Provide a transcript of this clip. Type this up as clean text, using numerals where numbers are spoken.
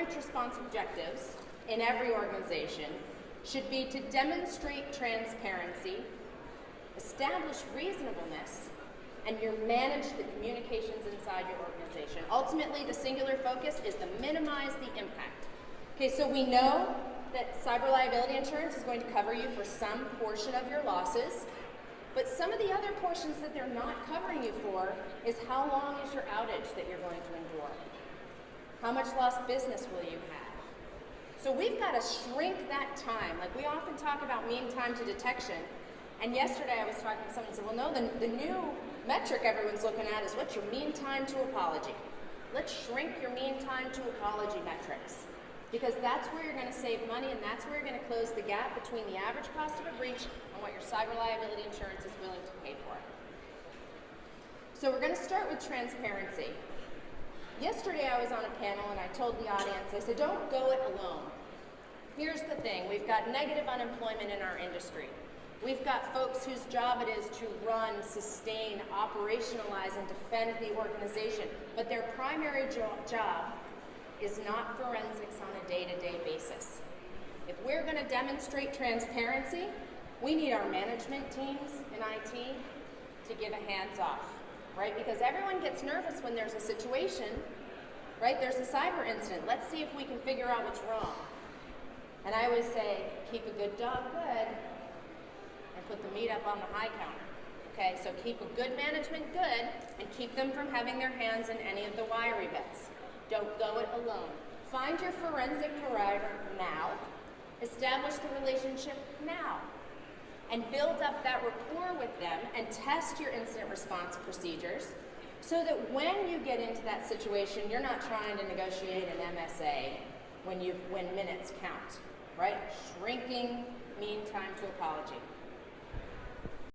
outreach response objectives in every organization should be to demonstrate transparency, establish reasonableness, and you manage the communications inside your organization. Ultimately, the singular focus is to minimize the impact. Okay, so we know that cyber liability insurance is going to cover you for some portion of your losses, but some of the other portions that they're not covering you for is how long is your outage that you're going to endure? How much lost business will you have? So we've got to shrink that time. Like we often talk about mean time to detection, and yesterday I was talking to someone and said, well no, the new metric everyone's looking at is what's your mean time to apology. Let's shrink your mean time to apology metrics, because that's where you're going to save money and that's where you're going to close the gap between the average cost of a breach and what your cyber liability insurance is willing to pay for. So we're going to start with transparency. Yesterday I was on a panel and I told the audience, I said, don't go it alone. Here's the thing, we've got negative unemployment in our industry. We've got folks whose job it is to run, sustain, operationalize, and defend the organization, but their primary job is not forensics on a day-to-day basis. If we're going to demonstrate transparency, we need our management teams in IT to give a hands-off, right? Because everyone gets nervous when there's a situation, right? There's a cyber incident. Let's see if we can figure out what's wrong. And I always say, keep a good dog good, and put the meat up on the high counter. Okay, so keep a good management good, and keep them from having their hands in any of the wiry bits. Don't go it alone. Find your forensic provider now, establish the relationship now, and build up that rapport with them and test your incident response procedures so that when you get into that situation, you're not trying to negotiate an MSA when minutes count, right? Shrinking mean time to apology.